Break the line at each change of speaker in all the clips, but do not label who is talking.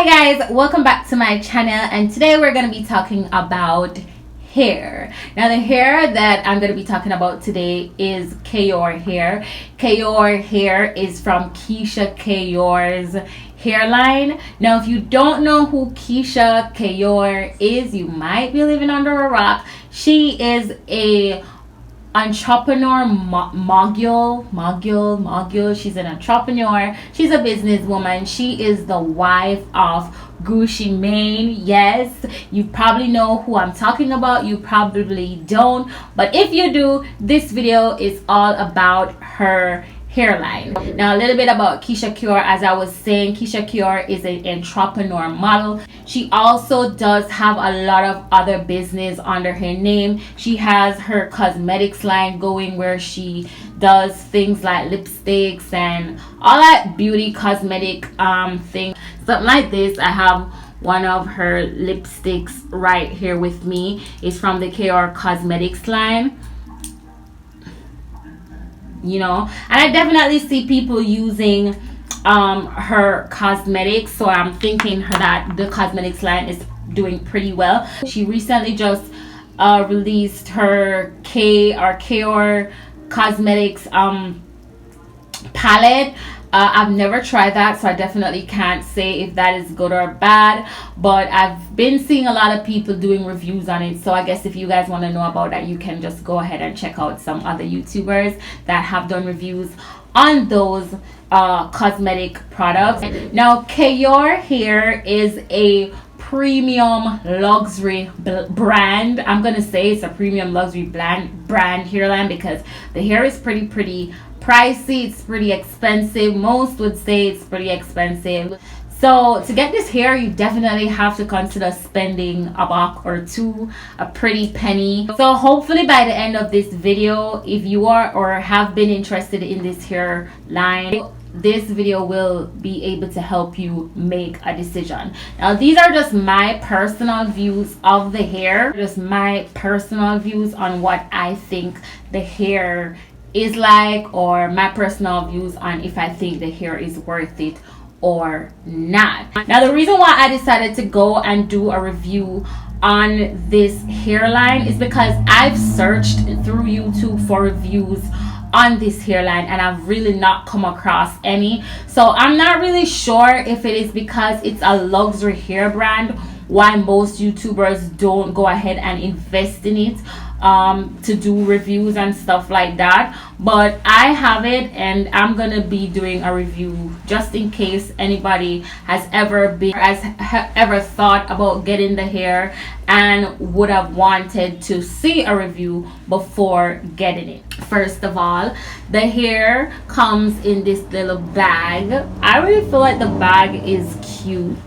Hi guys, welcome back to my channel, and today we're going to be talking about hair. Now the hair that I'm going to be talking about today is Kaoir hair. Kaoir hair is from Keyshia Kaoir's hairline. Now if you don't know who Keyshia Kaoir is, you might be living under a rock. She is a entrepreneur mogul. She's an entrepreneur. She's a businesswoman. She is the wife of Gucci Mane. Yes, you probably know who I'm talking about. You probably don't, but if you do, this video is all about her hairline. Now a little bit about Keyshia Kaoir. As I was saying, Keyshia Kaoir is an entrepreneur model. She also does have a lot of other business under her name. She has her cosmetics line going, where she does things like lipsticks and all that beauty cosmetic thing, something like this. I have one of her lipsticks right here with me. It's from the Kaoir cosmetics line, you know, and I definitely see people using her cosmetics, so I'm thinking that the cosmetics line is doing pretty well. She recently just released her Kaoir cosmetics palette. I've never tried that, so I definitely can't say if that is good or bad, but I've been seeing a lot of people doing reviews on it. So I guess if you guys want to know about that, you can just go ahead and check out some other YouTubers that have done reviews on those cosmetic products. Now Kaoir hair is a premium luxury brand. I'm gonna say it's a premium luxury brand hairline because the hair is pretty pricey. It's pretty expensive. Most would say it's pretty expensive. So to get this hair, you definitely have to consider spending a buck or two, a pretty penny. So hopefully by the end of this video, if you are or have been interested in this hair line, this video will be able to help you make a decision. Now these are just my personal views of the hair, just my personal views on what I think the hair is like, or my personal views on if I think the hair is worth it or not. Now the reason why I decided to go and do a review on this hairline is because I've searched through YouTube for reviews on this hairline and I've really not come across any. So I'm not really sure if it is because it's a luxury hair brand why most YouTubers don't go ahead and invest in it to do reviews and stuff like that. But I have it, and I'm gonna be doing a review just in case anybody has ever thought about getting the hair and would have wanted to see a review before getting it. First of all, the hair comes in this little bag. I really feel like the bag is cute.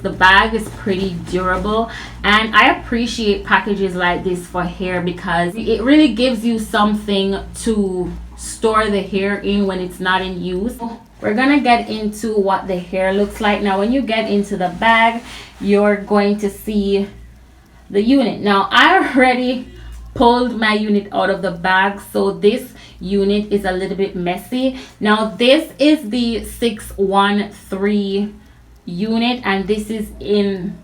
The bag is pretty durable, and I appreciate packages like this for hair because it really gives you something to store the hair in when it's not in use. We're gonna get into what the hair looks like. Now when you get into the bag, you're going to see the unit. Now I already pulled my unit out of the bag, so this unit is a little bit messy. Now this is the 613 unit, and this is in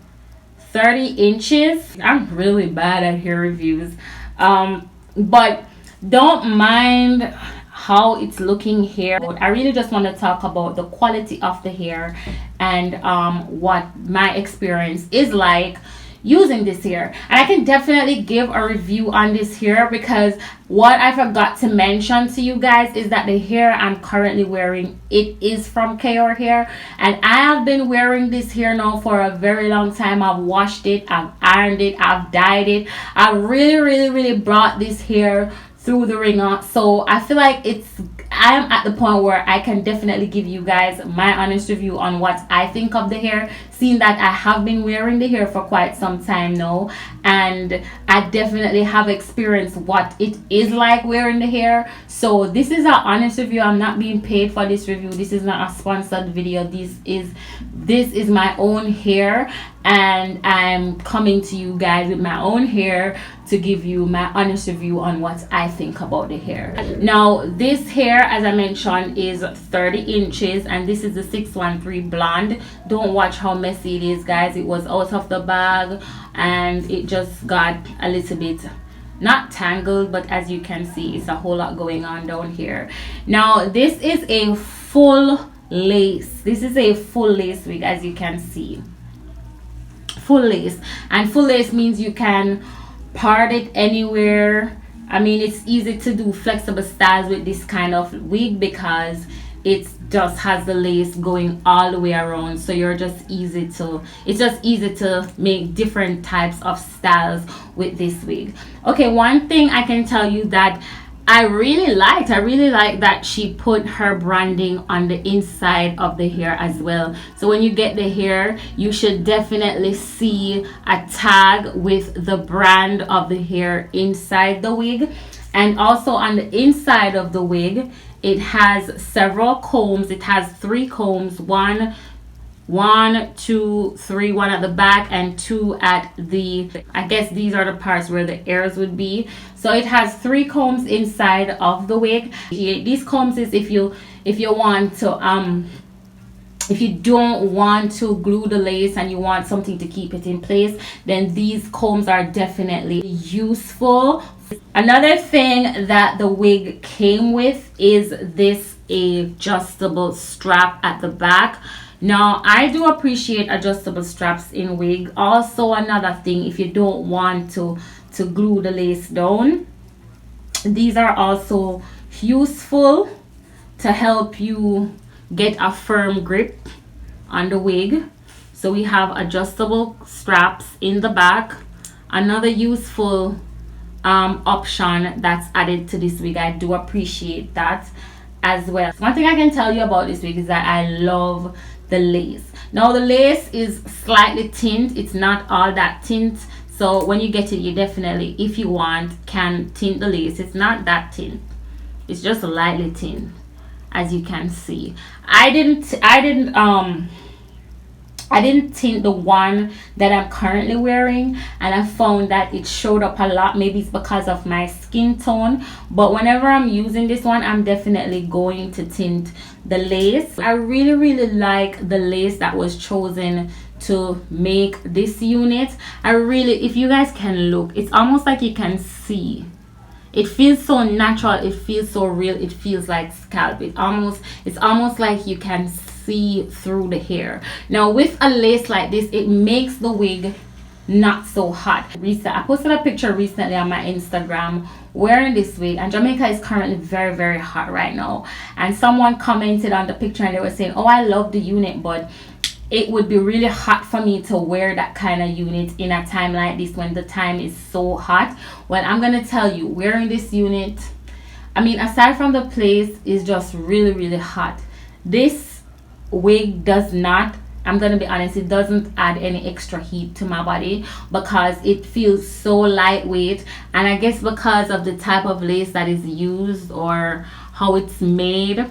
30 inches. I'm really bad at hair reviews, but don't mind how it's looking here. I really just want to talk about the quality of the hair and what my experience is like using this hair. And I can definitely give a review on this hair because what I forgot to mention to you guys is that the hair I'm currently wearing, it is from Kaoir hair, and I have been wearing this hair now for a very long time. I've washed it, I've ironed it, I've dyed it. I really brought this hair through the ringer, so I feel like I am at the point where I can definitely give you guys my honest review on what I think of the hair, seeing that I have been wearing the hair for quite some time now, and I definitely have experienced what it is like wearing the hair. So this is an honest review. I'm not being paid for this review. This is not a sponsored video. This is my own hair, and I'm coming to you guys with my own hair to give you my honest review on what I think about the hair. Now this hair, as I mentioned, is 30 inches, and this is the 613 blonde. Don't watch how messy messy it is, guys. It was out of the bag and it just got a little bit not tangled, but as you can see, it's a whole lot going on down here. Now this is a full lace. This is a full lace wig, as you can see. Full lace, and full lace means you can part it anywhere. I mean, it's easy to do flexible styles with this kind of wig because it just has the lace going all the way around, so it's just easy to make different types of styles with this wig. Okay, one thing I can tell you that I really like that she put her branding on the inside of the hair as well. So when you get the hair, you should definitely see a tag with the brand of the hair inside the wig. And also on the inside of the wig, it has several combs. It has 3 combs, one, 2, 3, one at the back and 2 at the, I guess these are the parts where the ears would be. So it has 3 combs inside of the wig. These combs is if you want to if you don't want to glue the lace and you want something to keep it in place, then these combs are definitely useful. Another thing that the wig came with is this adjustable strap at the back. Now I do appreciate adjustable straps in wig. Also, another thing, if you don't want to glue the lace down, these are also useful to help you get a firm grip on the wig. So we have adjustable straps in the back. Another useful option that's added to this wig. I do appreciate that as well. One thing I can tell you about this wig is that I love the lace. Now the lace is slightly tint. It's not all that tint, so when you get it, you definitely, if you want, can tint the lace. It's not that tint, it's just lightly tint, as you can see. I didn't tint the one that I'm currently wearing, and I found that it showed up a lot. Maybe it's because of my skin tone, but whenever I'm using this one, I'm definitely going to tint the lace. I really like the lace that was chosen to make this unit. If you guys can look, it's almost like you can see. It feels so natural, it feels so real, it feels like scalp. It's almost like you can see through the hair. Now with a lace like this, it makes the wig not so hot. I posted a picture recently on my Instagram wearing this wig, and Jamaica is currently very hot right now, and someone commented on the picture and they were saying, oh, I love the unit, but it would be really hot for me to wear that kind of unit in a time like this when the time is so hot. Well, I'm gonna tell you, wearing this unit, I mean, aside from the place is just really hot, this wig does not, I'm gonna be honest, it doesn't add any extra heat to my body because it feels so lightweight. And I guess because of the type of lace that is used or how it's made,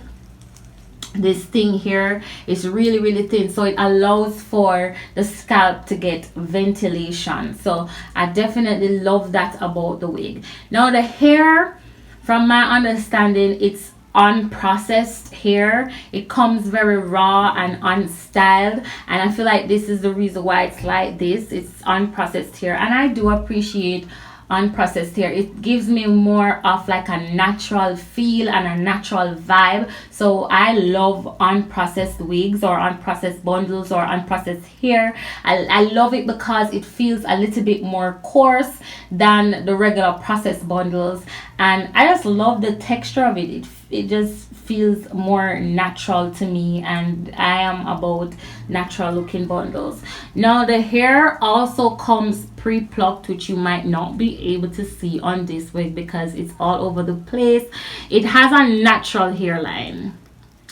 this thing here is really thin, so it allows for the scalp to get ventilation. So I definitely love that about the wig. Now the hair, from my understanding, it's unprocessed hair. It comes very raw and unstyled, and I feel like this is the reason why it's like this. It's unprocessed hair, and I do appreciate unprocessed hair. It gives me more of like a natural feel and a natural vibe. So I love unprocessed wigs or unprocessed bundles or unprocessed hair. I love it because it feels a little bit more coarse than the regular processed bundles, and I just love the texture of it. It just feels more natural to me, and I am about natural looking bundles. Now the hair also comes pre-plucked, which you might not be able to see on this wig because it's all over the place. It has a natural hairline.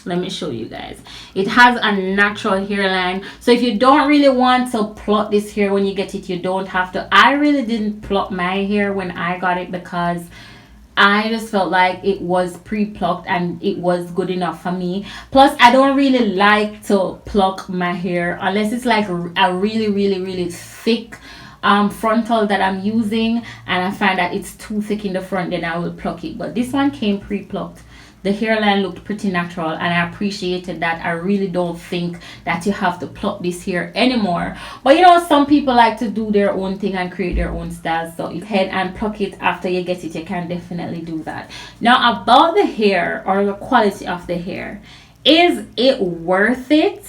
Let me show you guys. It has a natural hairline, so if you don't really want to pluck this hair when you get it, you don't have to. I really didn't pluck my hair when I got it because I just felt like it was pre-plucked and it was good enough for me. Plus, I don't really like to pluck my hair unless it's like a really thick frontal that I'm using, and I find that it's too thick in the front, then I will pluck it. But this one came pre-plucked, the hairline looked pretty natural, and I appreciated that. I really don't think that you have to pluck this hair anymore, but you know, some people like to do their own thing and create their own style, so you head and pluck it after you get it. You can definitely do that. Now, about the hair or the quality of the hair, is it worth it?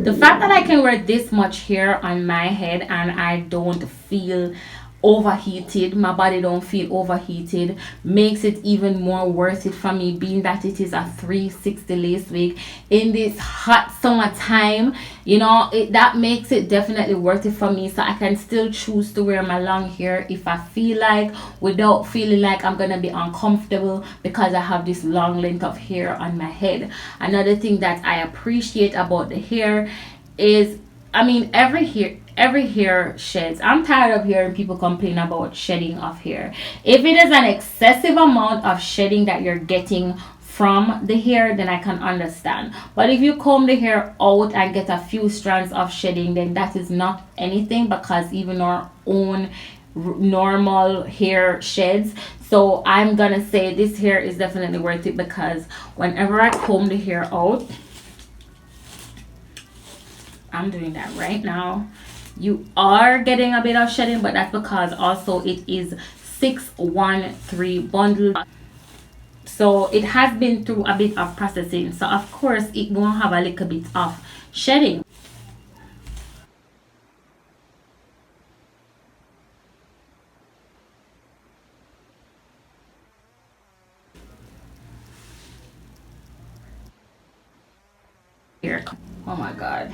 The fact that I can wear this much hair on my head and I don't feel overheated, my body don't feel overheated, makes it even more worth it for me, being that it is a 360 lace wig in this hot summertime. You know, that makes it definitely worth it for me, so I can still choose to wear my long hair if I feel like, without feeling like I'm gonna be uncomfortable because I have this long length of hair on my head. Another thing that I appreciate about the hair is, I mean, every hair sheds. I'm tired of hearing people complain about shedding of hair. If it is an excessive amount of shedding that you're getting from the hair, then I can understand. But if you comb the hair out and get a few strands of shedding, then that is not anything, because even our own normal hair sheds. So I'm gonna say this hair is definitely worth it, because whenever I comb the hair out, I'm doing that right now, you are getting a bit of shedding, but that's because also it is 613 bundle, so it has been through a bit of processing, so of course it won't have a little bit of shedding. Here, oh my god.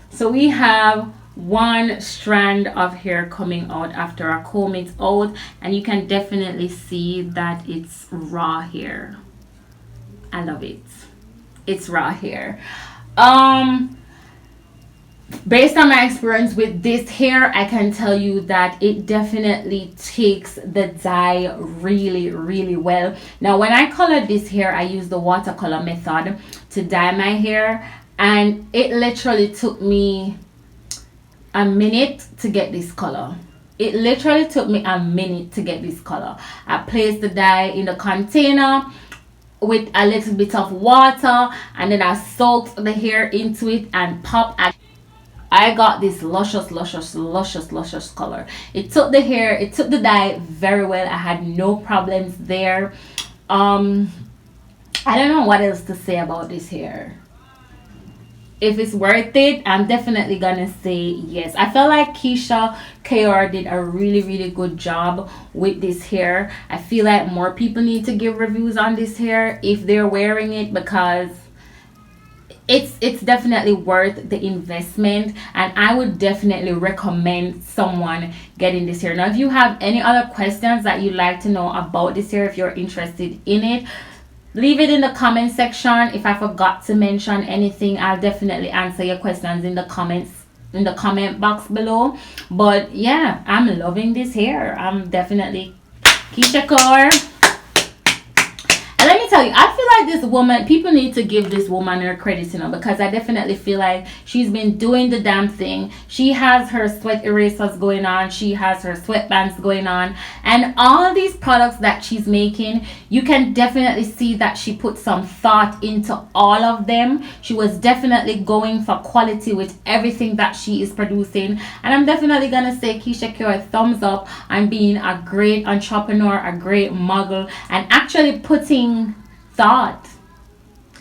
So we have one strand of hair coming out after I comb it out, and you can definitely see that it's raw hair. I love it. It's raw hair. Based on my experience with this hair, I can tell you that it definitely takes the dye really, really well. Now, when I colored this hair, I used the watercolor method to dye my hair, and it literally took me a minute to get this color. It literally took me a minute to get this color. I placed the dye in the container with a little bit of water, and then I soaked the hair into it and popped. I got this luscious color. It took the hair, it took the dye very well. I had no problems there. I don't know what else to say about this hair. If it's worth it, I'm definitely gonna say yes. I felt like Keyshia Kaoir did a really good job with this hair. I feel like more people need to give reviews on this hair if they're wearing it, because it's definitely worth the investment, and I would definitely recommend someone getting this hair. Now, if you have any other questions that you'd like to know about this hair, if you're interested in it, leave it in the comment section. If I forgot to mention anything, I'll definitely answer your questions in the comments, in the comment box below. But yeah, I'm loving this hair. I'm definitely Keyshia Kaoir. And let me tell you, I feel like this woman, people need to give this woman her credit, you know, because I definitely feel like she's been doing the damn thing. She has her sweat erasers going on, she has her sweatbands going on, and all these products that she's making, you can definitely see that she put some thought into all of them. She was definitely going for quality with everything that she is producing, and I'm definitely gonna say Keyshia Kaoir, thumbs up on being a great entrepreneur, a great mogul, and actually putting thought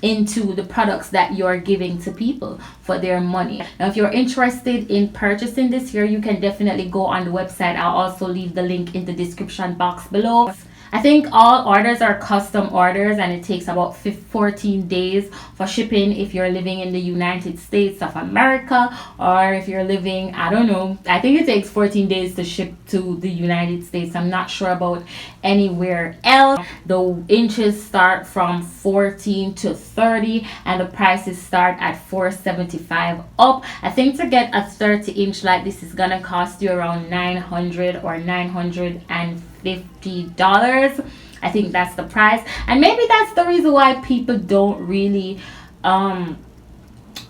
into the products that you're giving to people for their money. Now, if you're interested in purchasing this here, you can definitely go on the website. I'll also leave the link in the description box below. I think all orders are custom orders, and it takes about 14 days for shipping if you're living in the United States of America, or if you're living, I don't know, I think it takes 14 days to ship to the United States. I'm not sure about anywhere else. The inches start from 14 to 30, and the prices start at $475 up. I think to get a 30-inch like this is gonna cost you around $900 or $950. I think that's the price, and maybe that's the reason why people don't really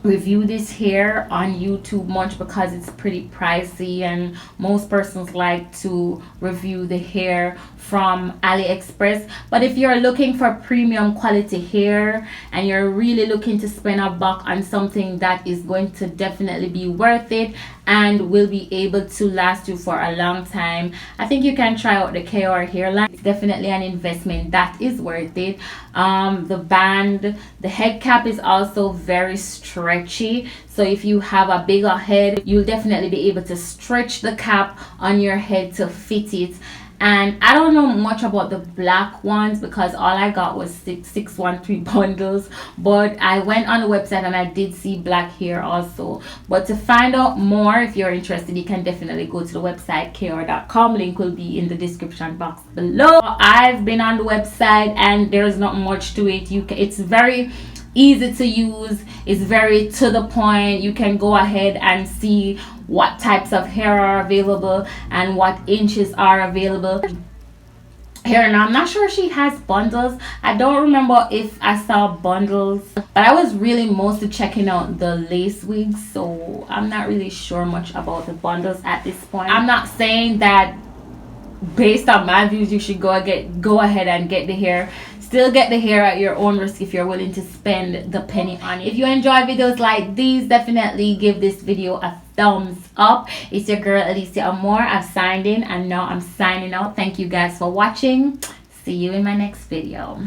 review this hair on YouTube much because it's pretty pricey, and most persons like to review the hair from AliExpress. But if you're looking for premium quality hair and you're really looking to spend a buck on something that is going to definitely be worth it and will be able to last you for a long time, I think you can try out the Kaoir hairline. It's definitely an investment that is worth it. The band, the head cap is also very stretchy, so if you have a bigger head, you'll definitely be able to stretch the cap on your head to fit it. And I don't know much about the black ones because all I got was 613 bundles, but I went on the website and I did see black hair also. But to find out more, if you're interested, you can definitely go to the website kaoir.com. Link will be in the description box below. I've been on the website and there's not much to it. It's very easy to use, it's very to the point. You can go ahead and see what types of hair are available and what inches are available here. Now I'm not sure she has bundles. I don't remember if I saw bundles, but I was really mostly checking out the lace wigs, so I'm not really sure much about the bundles at this point. I'm not saying that based on my views you should go ahead and get the hair. Still get the hair at your own risk if you're willing to spend the penny on it. If you enjoy videos like these, definitely give this video a thumbs up. It's your girl Alicia Amor. I've signed in and now I'm signing out. Thank you guys for watching. See you in my next video.